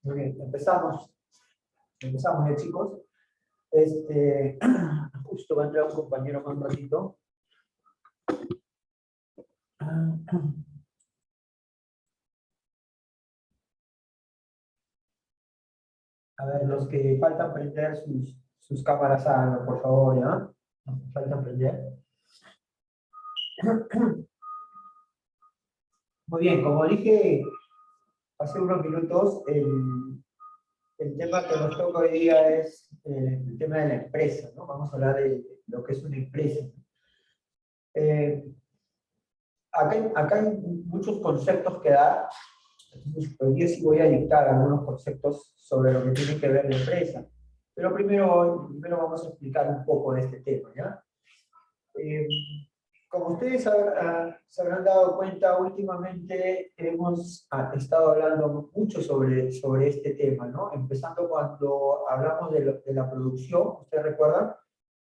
Muy bien, empezamos. Empezamos ya, chicos. Justo va a entrar un compañero con un ratito. A ver, los que faltan prender sus cámaras, háganlo, por favor, ¿ya? Faltan prender. Muy bien, como dije hace unos minutos, el tema que nos toca hoy día es el tema de la empresa, ¿no? Vamos a hablar de lo que es una empresa. Acá hay muchos conceptos que dar. Entonces, hoy día sí voy a dictar algunos conceptos sobre lo que tiene que ver la empresa. Pero primero vamos a explicar un poco de este tema, ¿ya? Como ustedes se habrán dado cuenta, últimamente hemos estado hablando mucho sobre este tema, ¿no? Empezando cuando hablamos de la producción, ¿ustedes recuerdan?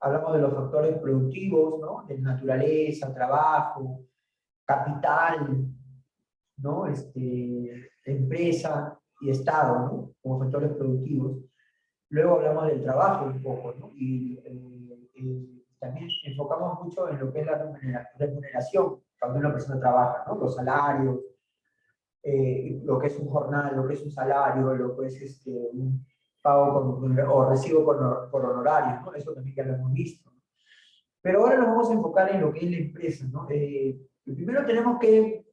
Hablamos de los factores productivos, ¿no? De naturaleza, trabajo, capital, ¿no? Empresa y Estado, ¿no? Como factores productivos. Luego hablamos del trabajo un poco, ¿no? Y también enfocamos mucho en lo que es la remuneración cuando una persona trabaja, ¿no? Los salarios, lo que es un jornal, lo que es un salario, lo que es un pago o recibo por honorarios, ¿no? Eso también ya lo hemos visto, ¿no? Pero ahora nos vamos a enfocar en lo que es la empresa, ¿no? Primero tenemos que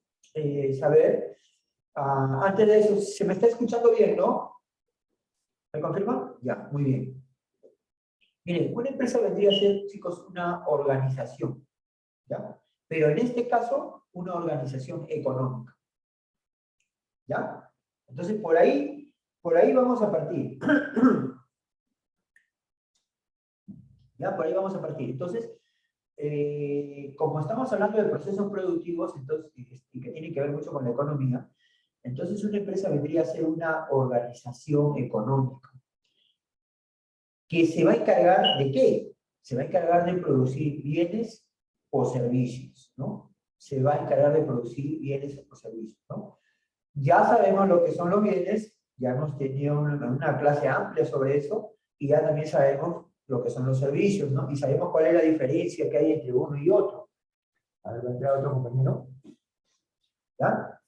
saber, antes de eso, ¿se me está escuchando bien, no? ¿Me confirman? Ya, muy bien. Miren, una empresa vendría a ser, chicos, una organización, ¿ya? Pero en este caso, una organización económica, ¿ya? Entonces, por ahí vamos a partir. ¿Ya? Por ahí vamos a partir. Entonces, como estamos hablando de procesos productivos, entonces, y que tienen que ver mucho con la economía, entonces una empresa vendría a ser una organización económica. ¿Que se va a encargar de qué? Se va a encargar de producir bienes o servicios, ¿no? Se va a encargar de producir bienes o servicios, ¿no? Ya sabemos lo que son los bienes, ya hemos tenido una clase amplia sobre eso, y ya también sabemos lo que son los servicios, ¿no? Y sabemos cuál es la diferencia que hay entre uno y otro. A ver, va a entrar otro compañero. ¿Ya?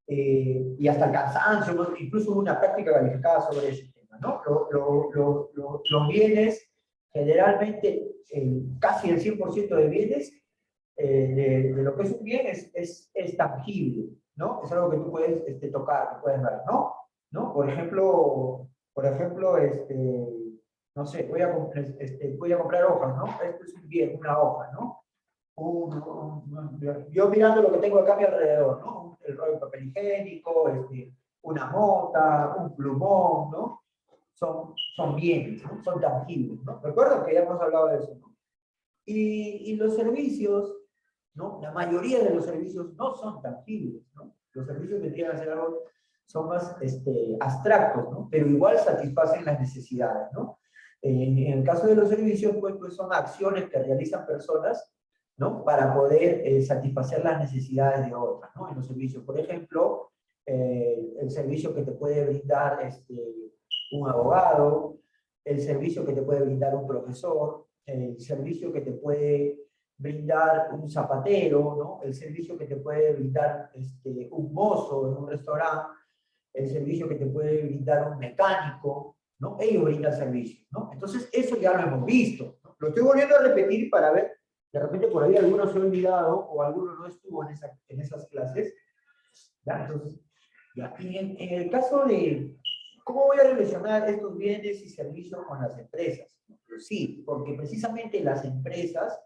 Y hasta el cansancio, incluso una práctica calificada sobre ese tema, ¿no? Los bienes, generalmente, casi el 100% de bienes, de lo que es un bien es tangible, ¿no? Es algo que tú puedes tocar, que puedes ver, ¿no? ¿No? Por ejemplo, no sé, voy a comprar hojas, ¿no? Esto es un bien, una hoja, ¿no? Yo mirando lo que tengo acá a mi alrededor, ¿no? El rollo de papel higiénico, una mota, un plumón, ¿no? Son bienes, ¿no? Son tangibles, ¿no? Recuerdo que ya hemos hablado de eso, ¿no? Y los servicios, ¿no? La mayoría de los servicios no son tangibles, ¿no? Los servicios vendrían a ser algo, son más abstractos, ¿no? Pero igual satisfacen las necesidades, ¿no? En el caso de los servicios, pues son acciones que realizan personas, ¿no? Para poder satisfacer las necesidades de otras, ¿no? En los servicios, por ejemplo, el servicio que te puede brindar un abogado, el servicio que te puede brindar un profesor, el servicio que te puede brindar un zapatero, ¿no? El servicio que te puede brindar un mozo en un restaurante, el servicio que te puede brindar un mecánico, ¿no? Ellos brindan servicios, ¿no? Entonces, eso ya lo hemos visto, ¿no? Lo estoy volviendo a repetir para ver, de repente por ahí alguno se ha olvidado o alguno no estuvo en esas clases, ¿ya? Entonces, ya. Y en el caso de, ¿cómo voy a relacionar estos bienes y servicios con las empresas? Pues sí, porque precisamente las empresas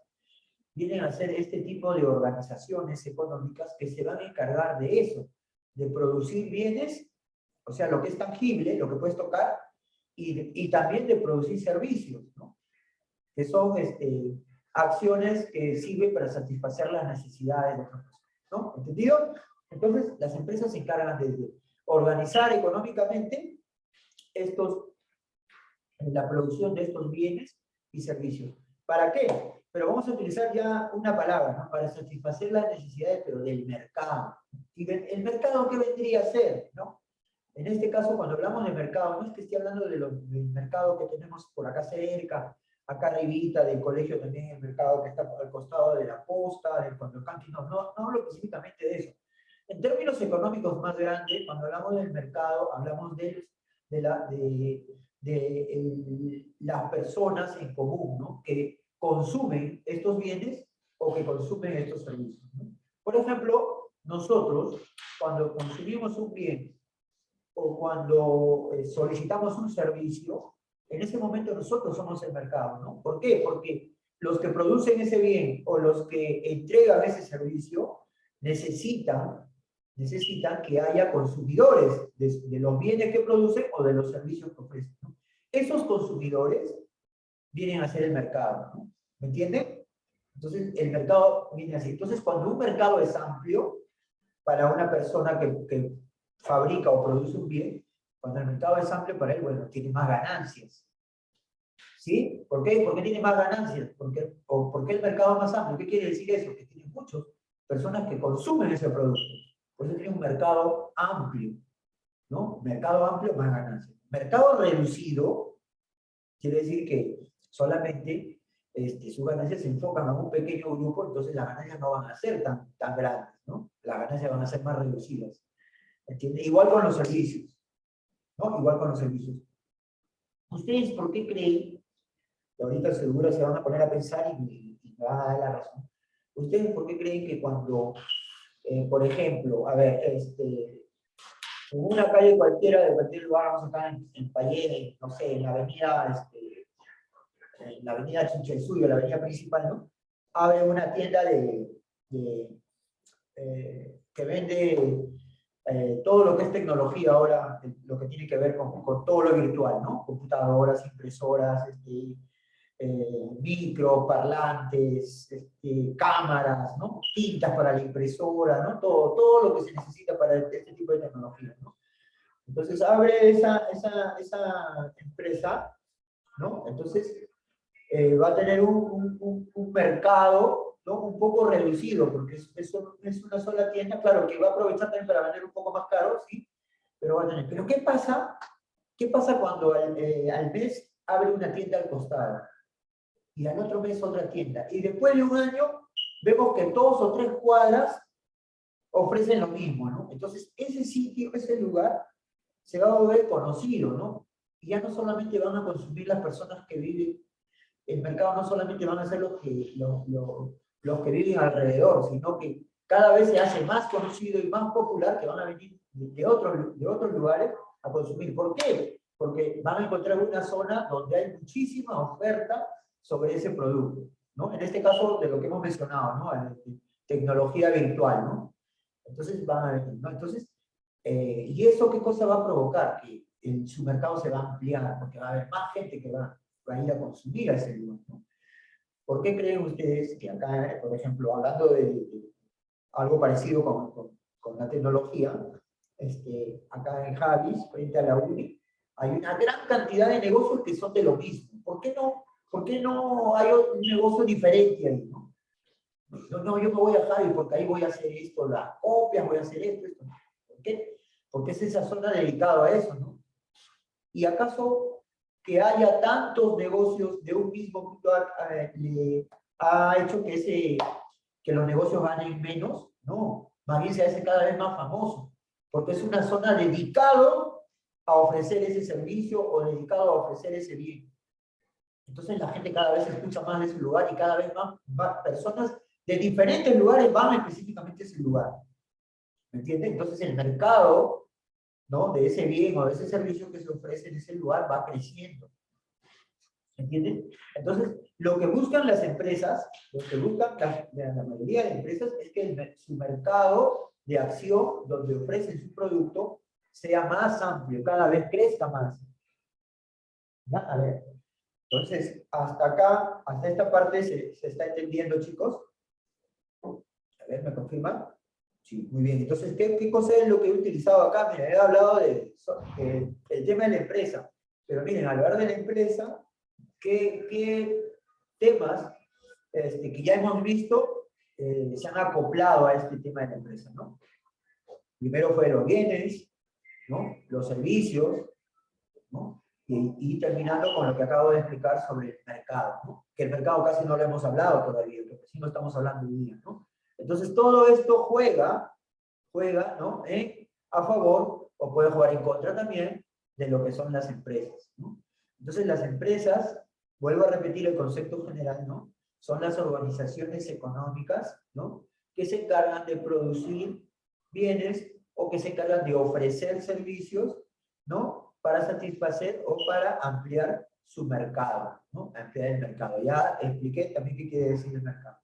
vienen a ser este tipo de organizaciones económicas que se van a encargar de eso, de producir bienes, o sea, lo que es tangible, lo que puedes tocar, y también de producir servicios, ¿no? Que son acciones que sirven para satisfacer las necesidades de otras personas, ¿no? ¿Entendido? Entonces, las empresas se encargan de organizar económicamente la producción de estos bienes y servicios. ¿Para qué? Pero vamos a utilizar ya una palabra, ¿no? Para satisfacer las necesidades, pero del mercado. ¿Y el mercado qué vendría a ser, no? En este caso, cuando hablamos de mercado, no es que esté hablando del mercado que tenemos por acá cerca, acá arribita, del colegio también el mercado que está al costado de la posta, del Condorcanqui, no hablo específicamente de eso. En términos económicos más grandes, cuando hablamos del mercado, hablamos de las personas en común, ¿no? Que consumen estos bienes o que consumen estos servicios, ¿no? Por ejemplo, nosotros, cuando consumimos un bien o cuando solicitamos un servicio, en ese momento nosotros somos el mercado, ¿no? ¿Por qué? Porque los que producen ese bien o los que entregan ese servicio necesitan que haya consumidores de los bienes que producen o de los servicios que ofrecen, ¿no? Esos consumidores vienen a ser el mercado, ¿no? ¿Me entienden? Entonces, el mercado viene así. Entonces, cuando un mercado es amplio, para una persona que fabrica o produce un bien, cuando el mercado es amplio para él, bueno, tiene más ganancias. ¿Sí? ¿Por qué? ¿Por qué tiene más ganancias? ¿Por qué el mercado es más amplio? ¿Qué quiere decir eso? Que tiene muchas personas que consumen ese producto. Por eso tiene un mercado amplio, ¿no? Mercado amplio, más ganancias. Mercado reducido quiere decir que solamente sus ganancias se enfocan a un pequeño grupo, entonces las ganancias no van a ser tan grandes, ¿no? Las ganancias van a ser más reducidas. ¿Entiende? Igual con los servicios, ¿no? Igual con los servicios. ¿Ustedes por qué creen, y ahorita seguro se van a poner a pensar y me van a dar la razón, ¿ustedes por qué creen que cuando, por ejemplo, a ver, en una calle cualquiera de cualquier lugar, vamos acá en Payén, no sé, en la avenida Chinchaysuyo, la avenida principal, ¿no? Abre una tienda que vende todo lo que es tecnología ahora, lo que tiene que ver con todo lo virtual, ¿no? Computadoras, impresoras, micro, parlantes, cámaras, ¿no? Tintas para la impresora, ¿no? Todo lo que se necesita para este tipo de tecnología, ¿no? Entonces abre esa empresa, ¿no? Entonces va a tener un mercado, ¿no? Un poco reducido, porque es una sola tienda, claro, que va a aprovechar también para vender un poco más caro, ¿sí? Pero va a tener. Pero ¿qué pasa? ¿Qué pasa cuando al mes abre una tienda al costado? Y al otro mes otra tienda. Y después de un año vemos que 2 o 3 cuadras ofrecen lo mismo, ¿no? Entonces ese sitio, ese lugar, se va a volver conocido, ¿no? Y ya no solamente van a consumir las personas que viven, el mercado no solamente van a ser los que viven alrededor, sino que cada vez se hace más conocido y más popular, que van a venir de otros lugares a consumir. ¿Por qué? Porque van a encontrar una zona donde hay muchísima oferta sobre ese producto, ¿no? En este caso, de lo que hemos mencionado, ¿no? Tecnología virtual, ¿no? Entonces van a venir, ¿no? Entonces, ¿y eso qué cosa va a provocar? Que su mercado se va a ampliar, porque va a haber más gente que va a ir a consumir a ese lugar, ¿no? ¿Por qué creen ustedes que acá, por ejemplo, hablando de algo parecido con la tecnología, acá en Javis, frente a la UNI, hay una gran cantidad de negocios que son de lo mismo? ¿Por qué no hay un negocio diferente ahí, no? No, yo me voy a Javis porque ahí voy a hacer esto, las copias, voy a hacer esto. ¿Por qué? Porque es esa zona dedicada a eso, ¿no? ¿Y acaso que haya tantos negocios de un mismo punto le ha hecho que los negocios ganen menos? No, más bien se hace cada vez más famoso, porque es una zona dedicado a ofrecer ese servicio o dedicado a ofrecer ese bien. Entonces la gente cada vez escucha más de ese lugar y cada vez más personas de diferentes lugares van específicamente a ese lugar. ¿Me entiendes? Entonces el mercado, ¿no?, de ese bien o de ese servicio que se ofrece en ese lugar va creciendo. ¿Entienden? Entonces, lo que buscan las empresas, lo que buscan la mayoría de empresas es que su mercado de acción, donde ofrecen su producto, sea más amplio, cada vez crezca más. ¿Ya? A ver, entonces, hasta acá, hasta esta parte se está entendiendo, chicos. A ver, ¿me confirman? Sí, muy bien. Entonces, ¿qué cosa es lo que he utilizado acá? Mira, he hablado del tema de la empresa. Pero miren, al hablar de la empresa, ¿qué temas que ya hemos visto se han acoplado a este tema de la empresa, ¿no? Primero fue los bienes, ¿no? Los servicios, ¿no? Y terminando con lo que acabo de explicar sobre el mercado, ¿no? Que el mercado casi no lo hemos hablado todavía, que sí no estamos hablando hoy día, ¿no? Entonces todo esto juega, ¿no? A favor o puede jugar en contra también de lo que son las empresas, ¿no? Entonces las empresas, vuelvo a repetir el concepto general, ¿no? Son las organizaciones económicas, ¿no? Que se encargan de producir bienes o que se encargan de ofrecer servicios, ¿no? Para satisfacer o para ampliar su mercado, ¿no? Ampliar el mercado. Ya expliqué también qué quiere decir el mercado.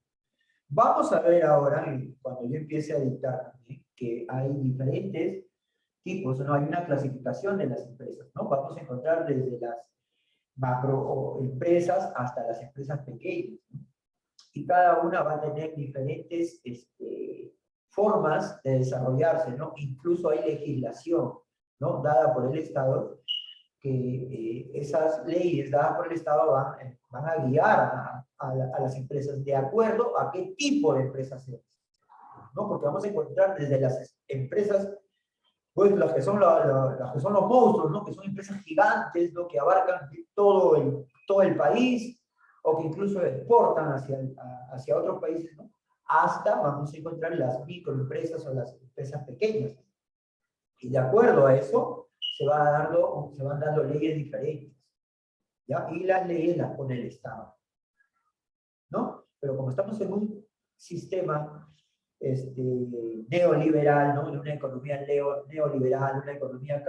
Vamos a ver ahora, cuando yo empiece a dictar también, que hay diferentes tipos, ¿no? Hay una clasificación de las empresas, ¿no? Vamos a encontrar desde las macroempresas hasta las empresas pequeñas, ¿no? Y cada una va a tener diferentes formas de desarrollarse, ¿no? Incluso hay legislación, ¿no? Dada por el Estado, que esas leyes dadas por el Estado van a guiar a las empresas de acuerdo a qué tipo de empresas es, ¿no? Porque vamos a encontrar desde las empresas, pues las que son, las que son los monstruos, ¿no? Que son empresas gigantes, ¿no? Que abarcan todo el país, o que incluso exportan hacia otros países, ¿no? Hasta vamos a encontrar las microempresas o las empresas pequeñas. Y de acuerdo a eso, se van dando leyes diferentes, ¿ya? Y las leyes las pone el Estado, ¿no? Pero como estamos en un sistema neoliberal, ¿no? En una economía neoliberal, una economía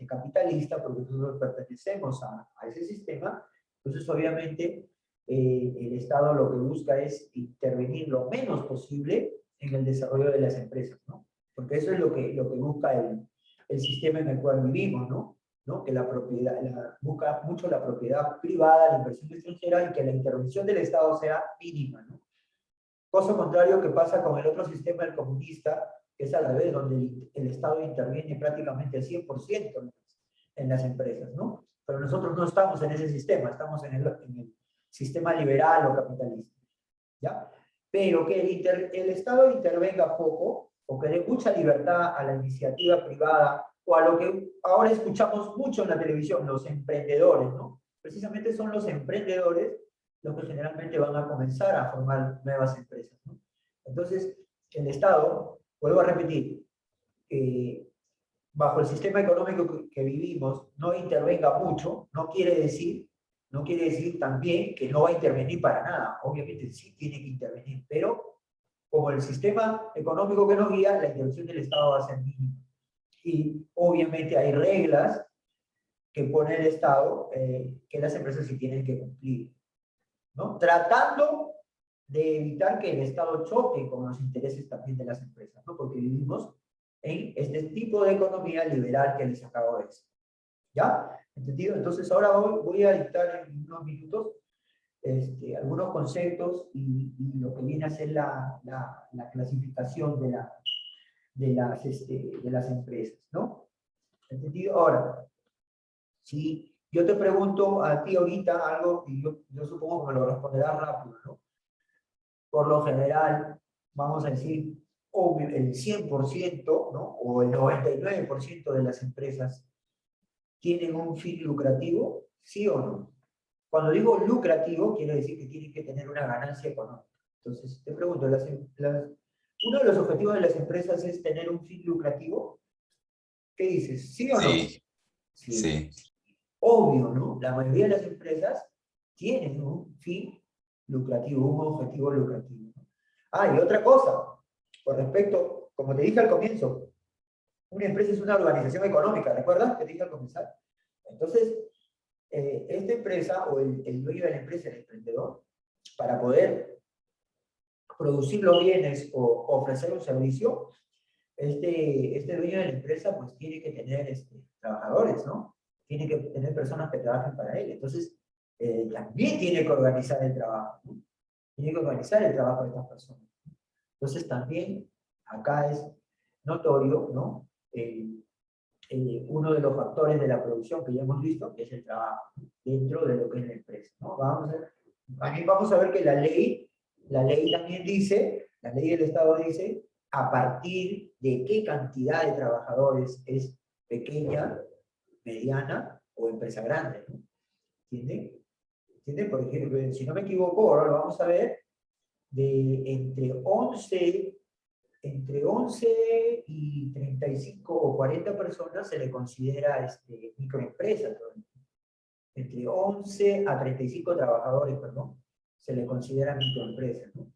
capitalista, porque nosotros pertenecemos a ese sistema, entonces obviamente el Estado lo que busca es intervenir lo menos posible en el desarrollo de las empresas, ¿no? Porque eso es lo que busca el sistema en el cual vivimos, ¿no? ¿No? Que la propiedad, busca mucho la propiedad privada, la inversión extranjera y que la intervención del Estado sea mínima, ¿no? Cosa contrario que pasa con el otro sistema, el comunista, que es al revés, donde el Estado interviene prácticamente al 100% en las empresas, ¿no? Pero nosotros no estamos en ese sistema, estamos en el sistema liberal o capitalista, ¿ya? Pero que el Estado intervenga poco, o que dé mucha libertad a la iniciativa privada, o a lo que ahora escuchamos mucho en la televisión, los emprendedores, ¿no? Precisamente son los emprendedores los que generalmente van a comenzar a formar nuevas empresas, ¿no? Entonces, el Estado, vuelvo a repetir, bajo el sistema económico que vivimos, no intervenga mucho, no quiere decir también que no va a intervenir para nada. Obviamente sí tiene que intervenir, pero como el sistema económico que nos guía, la intervención del Estado va a ser mínima. Y obviamente hay reglas que pone el Estado que las empresas sí tienen que cumplir, ¿no? Tratando de evitar que el Estado choque con los intereses también de las empresas, ¿no? Porque vivimos en este tipo de economía liberal que les acabo de decir. ¿Ya? ¿Entendido? Entonces ahora voy a dictar en unos minutos algunos conceptos y lo que viene a ser la clasificación de las empresas, ¿no? ¿Entendido? Ahora, si yo te pregunto a ti ahorita algo, y yo supongo que me lo responderás rápido, ¿no? Por lo general, vamos a decir, el 100%, ¿no? O el 99% de las empresas tienen un fin lucrativo, ¿sí o no? Cuando digo lucrativo, quiere decir que tienen que tener una ganancia económica. Entonces, te pregunto, uno de los objetivos de las empresas es tener un fin lucrativo. ¿Qué dices? ¿Sí o no? Sí, Sí. sí. Obvio, ¿no? La mayoría de las empresas tienen un fin lucrativo, un objetivo lucrativo. Ah, y otra cosa, con respecto, como te dije al comienzo, una empresa es una organización económica, ¿recuerdas? Que te dije al comenzar. Entonces, esta empresa o el dueño de la empresa, el emprendedor, para poder producir los bienes o ofrecer un servicio, este dueño de la empresa pues tiene que tener trabajadores, ¿no? Tiene que tener personas que trabajen para él. Entonces, también tiene que organizar el trabajo, ¿no? Tiene que organizar el trabajo de estas personas. Entonces, también acá es notorio, ¿no? Uno de los factores de la producción que ya hemos visto, que es el trabajo, ¿no? Dentro de lo que es la empresa, ¿no? Vamos a ver que la ley también dice, la ley del Estado dice, a partir de qué cantidad de trabajadores es pequeña, mediana o empresa grande, ¿no? ¿Entienden? ¿Entienden? Por ejemplo, si no me equivoco, ahora lo vamos a ver, de entre 11 y 35 o 40 personas se le considera microempresa. Entre 11 a 35 trabajadores, perdón, se le considera microempresa, ¿no?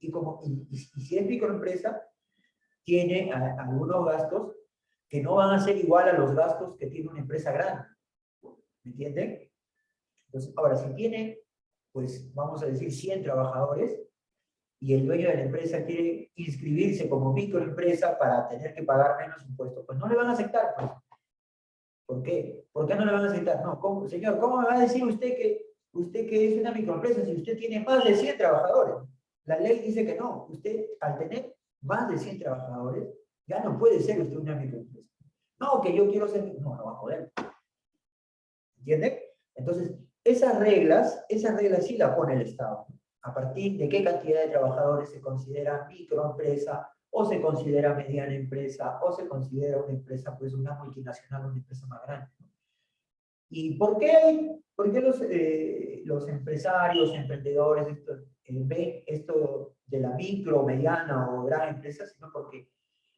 Y si es microempresa, tiene algunos gastos que no van a ser igual a los gastos que tiene una empresa grande. ¿Me entienden? Entonces, ahora, si tiene, pues vamos a decir 100 trabajadores, y el dueño de la empresa quiere inscribirse como microempresa para tener que pagar menos impuestos, pues no le van a aceptar, pues. ¿Por qué? ¿Por qué no le van a aceptar? No, ¿cómo, señor, ¿cómo me va a decir usted que es una microempresa si usted tiene más de 100 trabajadores? La ley dice que no. Usted, al tener más de 100 trabajadores, ya no puede ser usted una microempresa. No, que yo quiero ser... No, no va a poder. ¿Entiende? Entonces, esas reglas sí las pone el Estado. A partir de qué cantidad de trabajadores se considera microempresa, o se considera mediana empresa, o se considera una empresa, pues una multinacional, una empresa más grande. ¿Y por qué los empresarios, emprendedores, ven esto de la micro, mediana o gran empresa? Sino porque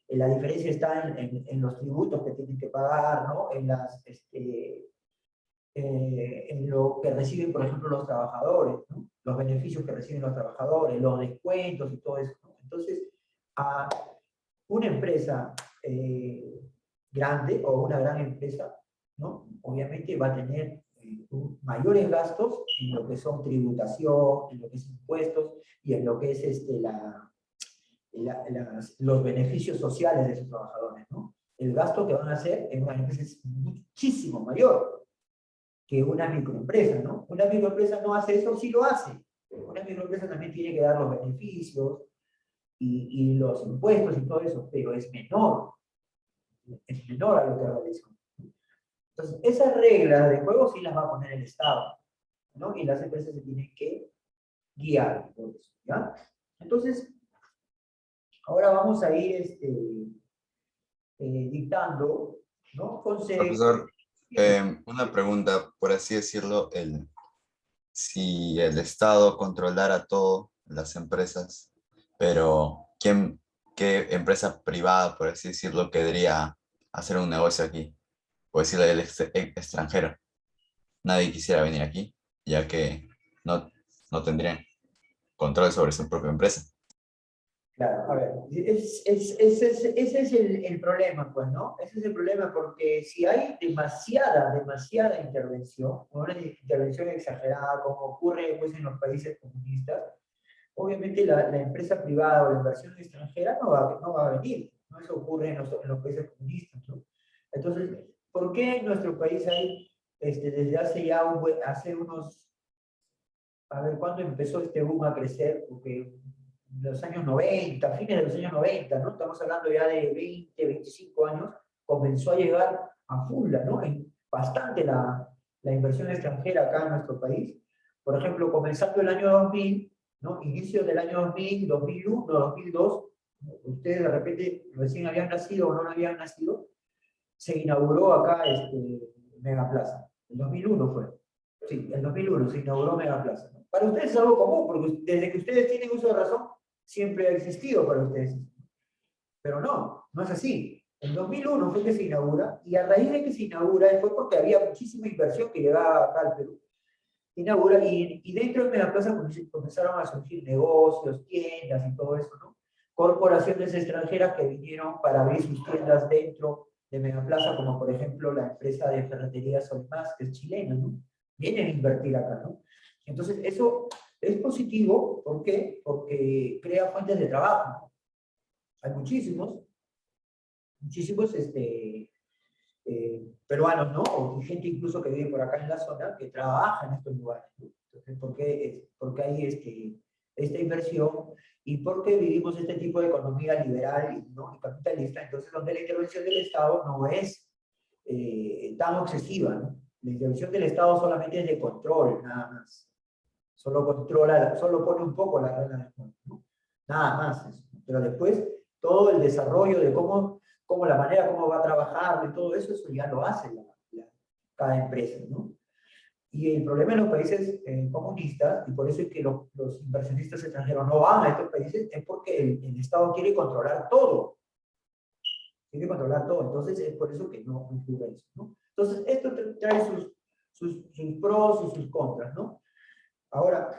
la diferencia está en los tributos que tienen que pagar, ¿no? En lo que reciben, por ejemplo, los trabajadores, ¿no? Los beneficios que reciben los trabajadores, los descuentos y todo eso, ¿no? Entonces, a una empresa grande o una gran empresa, ¿no? Obviamente va a tener mayores gastos en lo que son tributación, en lo que es impuestos y en lo que es los beneficios sociales de esos trabajadores, ¿no? El gasto que van a hacer en una empresa es muchísimo mayor que una microempresa, ¿no? Una microempresa no hace eso, sí lo hace. Una microempresa también tiene que dar los beneficios y los impuestos y todo eso, pero es menor a lo que realizan. Entonces, esas reglas de juego sí las va a poner el Estado, ¿no? Y las empresas se tienen que guiar por eso, ¿ya? Entonces, ahora vamos a ir dictando, ¿no? Conceptos. Profesor, una pregunta, por así decirlo, si el Estado controlara todo, las empresas, pero qué empresa privada, por así decirlo, querría hacer un negocio aquí? O decirle el extranjero. Nadie quisiera venir aquí, ya que no, no tendrían control sobre su propia empresa. Claro, a ver, ese es el problema, pues, ¿no? Ese es el problema, porque si hay demasiada intervención, una intervención exagerada, como ocurre pues, en los países comunistas, obviamente la empresa privada o la inversión extranjera no va a venir, ¿no? Eso ocurre en los países comunistas, ¿no? Entonces, ¿por qué en nuestro país hay, desde hace ya hace unos, a ver, ¿cuándo empezó este boom a crecer? Porque en los años 90, fines de los años 90, ¿no? Estamos hablando ya de 20, 25 años, comenzó a llegar a full, ¿no? Bastante la inversión extranjera acá en nuestro país. Por ejemplo, comenzando el año 2000, ¿no? Inicio del año 2000, 2001, 2002, ustedes de repente recién habían nacido o no habían nacido, se inauguró acá Megaplaza. El 2001 fue. Sí, el 2001 se inauguró Megaplaza, ¿no? Para ustedes es algo común, porque desde que ustedes tienen uso de razón, siempre ha existido para ustedes. Pero no es así. En 2001 fue que se inaugura, y a raíz de que se inaugura, fue porque había muchísima inversión que llegaba acá al Perú. Inaugura, y dentro de Megaplaza comenzaron a surgir negocios, tiendas y todo eso, ¿no? Corporaciones extranjeras que vinieron para abrir sus tiendas dentro de Megaplaza, como por ejemplo la empresa de ferretería Solmaz, que es chilena, ¿no? Vienen a invertir acá, ¿no? Entonces, eso es positivo, ¿por qué? Porque crea fuentes de trabajo, ¿no? Hay muchísimos peruanos, ¿no? O gente incluso que vive por acá en la zona, que trabaja en estos lugares, ¿no? Entonces, porque hay esta inversión y porque vivimos este tipo de economía liberal, ¿no? Y capitalista, entonces donde la intervención del Estado no es tan obsesiva, ¿no? La intervención del Estado solamente es de control, nada más. Solo controla, solo pone un poco la regla del juego, ¿no? Nada más eso. Pero después, todo el desarrollo de cómo cómo la manera como va a trabajar y todo eso, eso ya lo hace cada empresa, ¿no? Y el problema en los países comunistas, y por eso es que los inversionistas extranjeros no van a estos países, es porque el Estado quiere controlar todo. Quiere controlar todo. Entonces es por eso que no ocurre eso, ¿no? Entonces esto trae sus pros y sus contras, ¿no? Ahora,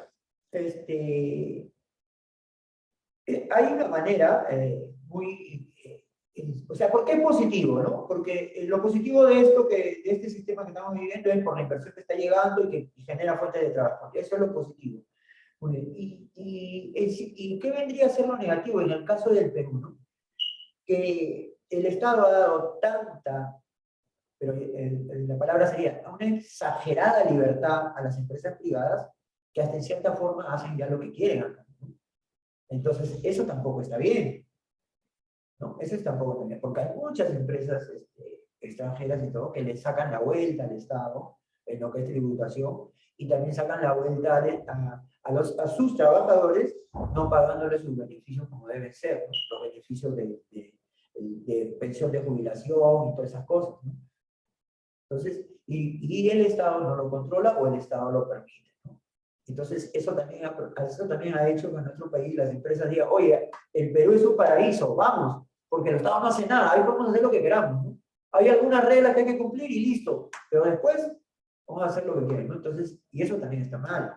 hay una manera o sea, ¿por qué es positivo, no? Porque lo positivo de esto, de este sistema que estamos viviendo es por la inversión que está llegando y que genera fuentes de trabajo. Eso es lo positivo. Muy bien. ¿Y qué vendría a ser lo negativo en el caso del Perú, no? Que el Estado ha dado tanta, pero la palabra sería, una exagerada libertad a las empresas privadas que hasta en cierta forma hacen ya lo que quieren acá, ¿no? Entonces, eso tampoco está bien, ¿no? Eso tampoco está bien, porque hay muchas empresas extranjeras y todo que le sacan la vuelta al Estado en lo que es tributación y también sacan la vuelta a sus trabajadores no pagándoles sus beneficios como deben ser, ¿no? Los beneficios de pensión de jubilación y todas esas cosas, ¿no? Entonces, y el Estado no lo controla o el Estado lo permite, ¿no? Entonces, eso también ha hecho que en nuestro país las empresas digan, oye, el Perú es un paraíso, vamos, porque el Estado no hace nada, ahí podemos hacer lo que queramos, ¿no? Hay algunas reglas que hay que cumplir y listo, pero después vamos a hacer lo que quieran, ¿no? Entonces, y eso también está mal,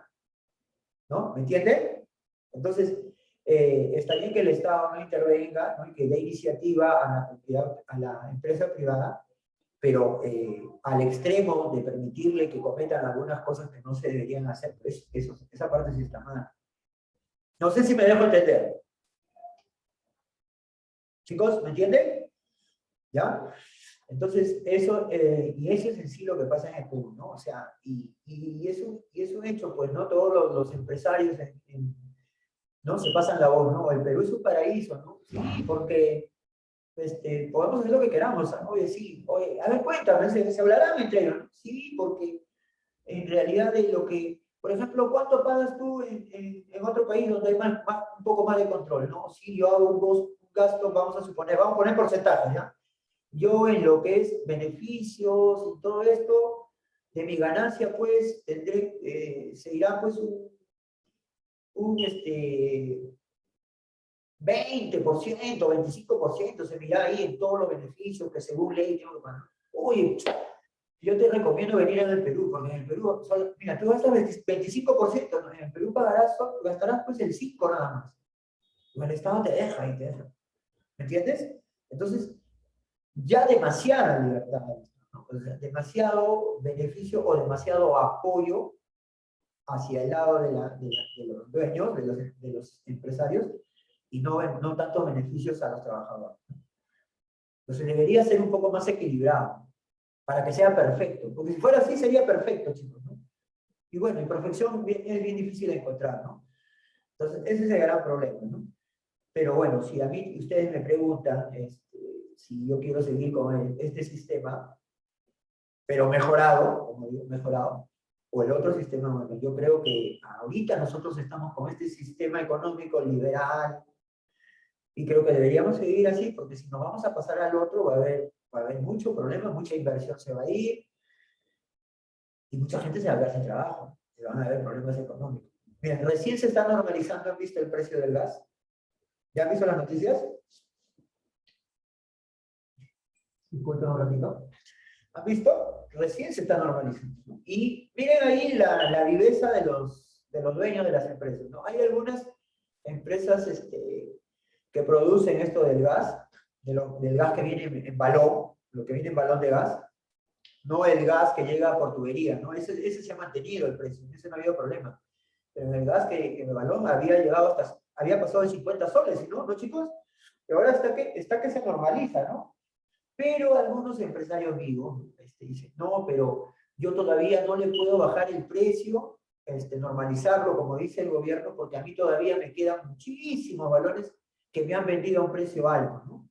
¿no? ¿Me entiende? Entonces, está bien que el Estado no intervenga, ¿no? Y que dé iniciativa a la propiedad, a la empresa privada, pero al extremo de permitirle que cometan algunas cosas que no se deberían hacer, pues esa parte sí está mal. No sé si me dejo entender. Chicos, ¿me entienden? ¿Ya? Entonces, y eso es en sí lo que pasa en el Perú, ¿no? O sea, y es un hecho, pues, ¿no? Todos los empresarios, ¿no? Se pasan la voz, ¿no? El Perú es un paraíso, ¿no? Sí, porque podemos hacer lo que queramos, ¿no? Oye, sí, oye, a ver, cuéntame, ¿se hablarán entre ellos? ¿No? Sí, porque en realidad de lo que, por ejemplo, ¿cuánto pagas tú en otro país donde hay un poco más de control, ¿no? Si yo hago un gasto, vamos a poner porcentajes, ¿ya? Yo en lo que es beneficios y todo esto, de mi ganancia, pues, se irá pues un 20%, 25% se mira ahí en todos los beneficios que según ley tengo que pagar. Oye, yo te recomiendo venir en el Perú, porque en el Perú, mira, tú gastas 25%, ¿no? En el Perú gastarás pues el 5% nada más. Y el Estado te deja y te deja. ¿Me entiendes? Entonces, ya demasiada libertad, ¿no? O sea, demasiado beneficio o demasiado apoyo hacia el lado de los dueños, de los empresarios, y no tantos beneficios a los trabajadores. Entonces debería ser un poco más equilibrado, para que sea perfecto, porque si fuera así sería perfecto, chicos, ¿no? Y bueno, imperfección es bien difícil de encontrar, ¿no? Entonces ese es el gran problema, ¿no? Pero bueno, si a mí ustedes me preguntan si yo quiero seguir con este sistema, pero mejorado, como digo, mejorado, o el otro sistema, bueno, yo creo que ahorita nosotros estamos con este sistema económico liberal, y creo que deberíamos seguir así, porque si nos vamos a pasar al otro, va a haber mucho problema, mucha inversión se va a ir, y mucha gente se va a quedar sin trabajo, y van a haber problemas económicos. Miren, recién se está normalizando, ¿han visto el precio del gas? ¿Ya han visto las noticias? Disculpen un ratito. ¿Han visto? Recién se está normalizando, ¿no? Y miren ahí la viveza de los dueños de las empresas, ¿no? Hay algunas empresas que producen esto del gas, del gas que viene en balón, lo que viene en balón de gas, no el gas que llega por tubería, ¿no? Ese se ha mantenido el precio, ese no ha habido problema. Pero el gas que en el balón había llegado había pasado de 50 soles, ¿no? ¿No, chicos? Y ahora está que se normaliza, ¿no? Pero algunos empresarios vivos dicen, no, pero yo todavía no le puedo bajar el precio, normalizarlo, como dice el gobierno, porque a mí todavía me quedan muchísimos balones que me han vendido a un precio alto, ¿no?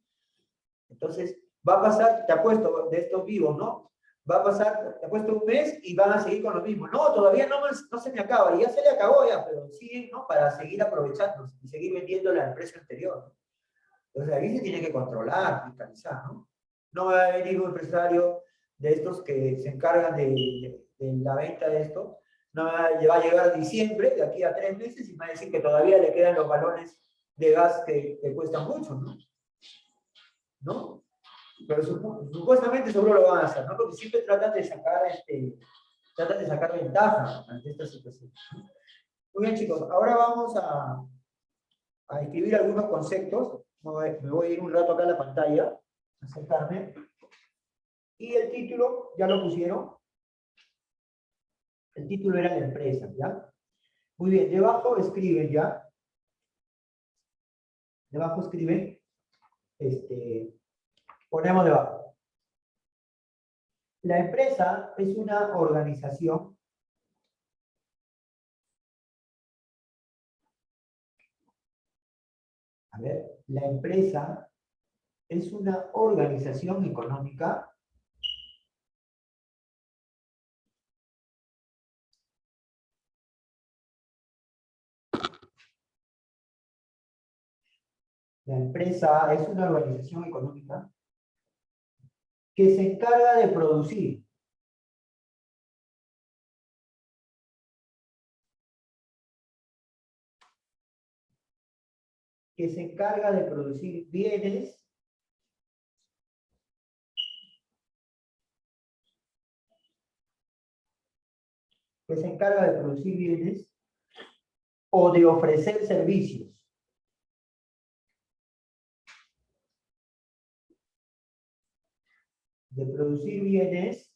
Entonces, va a pasar, te apuesto, de estos vivos, ¿no? Va a pasar, te apuesto un mes y van a seguir con lo mismo. No, todavía no se me acaba, y ya se le acabó ya, pero siguen, ¿no? Para seguir aprovechando y seguir vendiéndole al precio anterior, ¿no? Entonces ahí se tiene que controlar, fiscalizar, ¿no? No va a venir un empresario de estos que se encargan de la venta de esto, no va a llegar diciembre, de aquí a 3 meses, y va a decir que todavía le quedan los balones de gas que cuestan mucho, ¿no? ¿No? Pero supuestamente seguro lo van a hacer, ¿no? Porque siempre tratan de sacar ventaja ante esta situación. Muy bien, chicos, ahora vamos a escribir algunos conceptos. Me voy a ir un rato acá a la pantalla, acercarme. Y el título, ya lo pusieron. El título era la empresa, ¿ya? Muy bien, debajo escriben ya. Debajo escriben, ponemos debajo. La empresa es una organización a ver, la empresa es una organización económica la empresa es una organización económica que se encarga de producir bienes o de ofrecer servicios. De producir bienes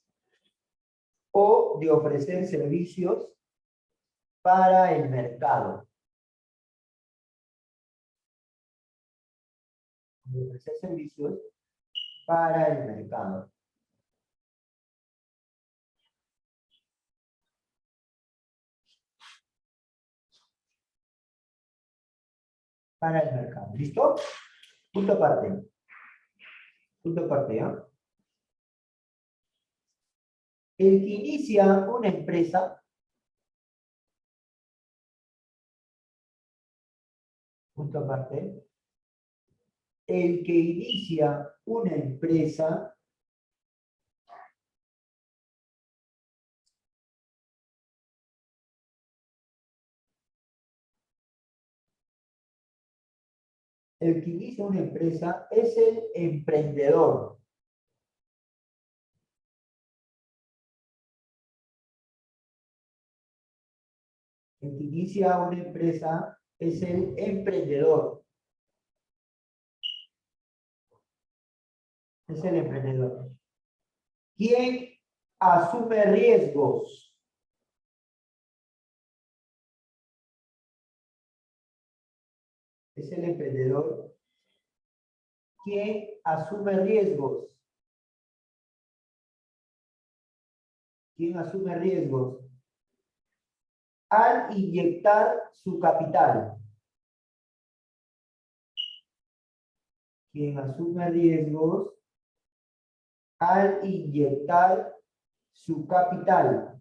o de ofrecer servicios para el mercado. De ofrecer servicios para el mercado. Para el mercado. ¿Listo? Punto aparte. Punto aparte, ¿ya? El que inicia una empresa, punto aparte, el que inicia una empresa es el emprendedor. El que inicia una empresa es el emprendedor. Es el emprendedor. ¿Quién asume riesgos? Es el emprendedor. ¿Quién asume riesgos? ¿Quién asume riesgos? Al inyectar su capital. ¿Quién asume riesgos? Al inyectar su capital.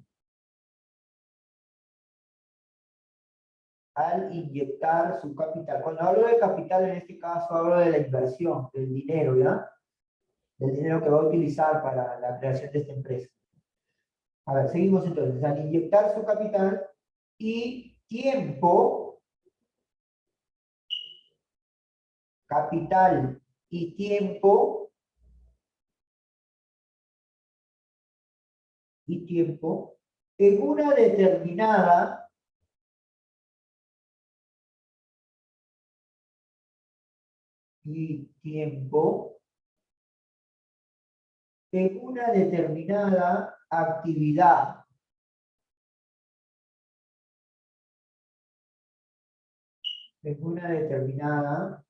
Al inyectar su capital. Cuando hablo de capital, en este caso hablo de la inversión, del dinero, ¿ya? Del dinero que va a utilizar para la creación de esta empresa. A ver, seguimos entonces. Al inyectar su capital y tiempo, capital y tiempo, en una determinada actividad. En una determinada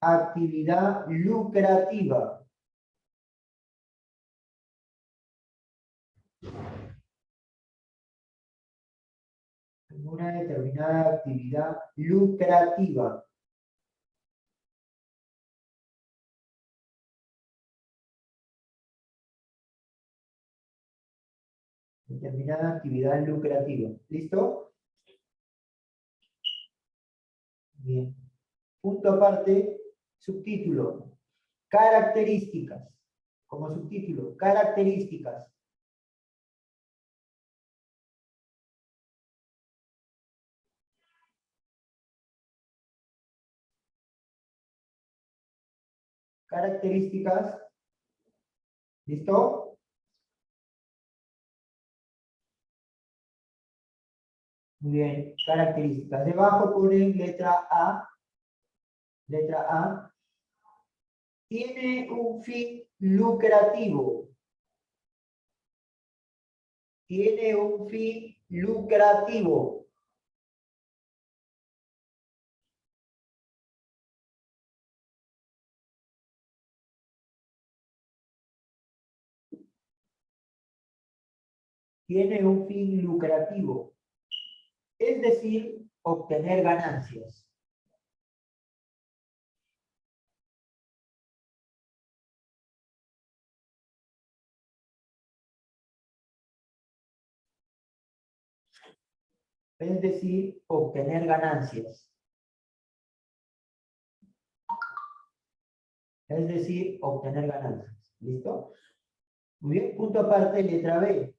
actividad lucrativa. En una determinada actividad lucrativa. Determinada actividad lucrativa. ¿Listo? Bien. Punto aparte, subtítulo, características. Como subtítulo, características. Características. ¿Listo? Muy bien, características. Debajo ponen letra A. Letra A. Tiene un fin lucrativo. Tiene un fin lucrativo. Tiene un fin lucrativo. Es decir, obtener ganancias. Es decir, obtener ganancias. Es decir, obtener ganancias. ¿Listo? Muy bien, punto aparte, letra B.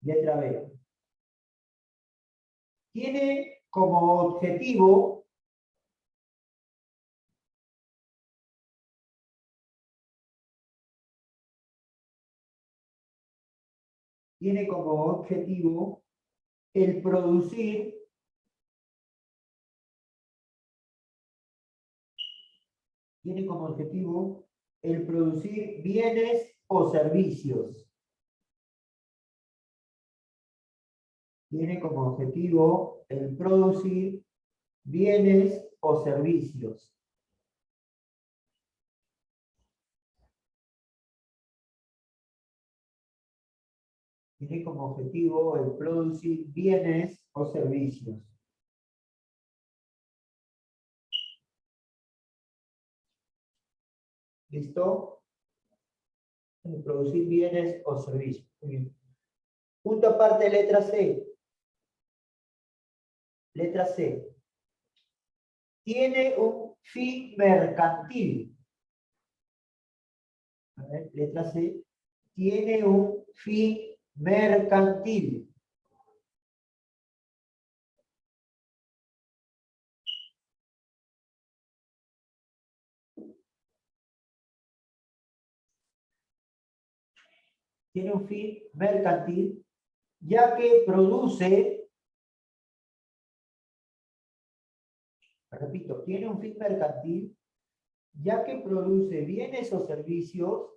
Letra B. Tiene como objetivo el producir bienes o servicios. Tiene como objetivo el producir bienes o servicios. Tiene como objetivo el producir bienes o servicios. ¿Listo? Producir bienes o servicios. Muy bien. Punto aparte, letra C. Letra C. Tiene un fin mercantil. A ver, letra C. Tiene un fin mercantil. Tiene un fin mercantil, ya que produce, repito, tiene un fin mercantil, ya que produce bienes o servicios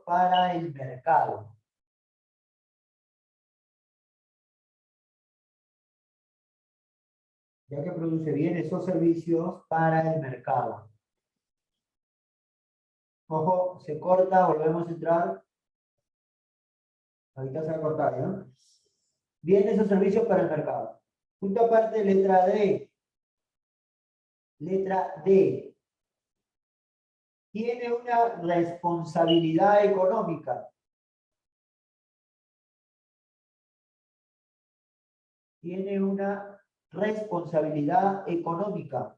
para el mercado. Ya que produce bienes o servicios para el mercado. Ojo, se corta, volvemos a entrar. Ahorita se va a cortar, ¿no? Bienes o servicios para el mercado. Punto aparte, letra D. Letra D. Tiene una responsabilidad económica. Tiene una responsabilidad económica.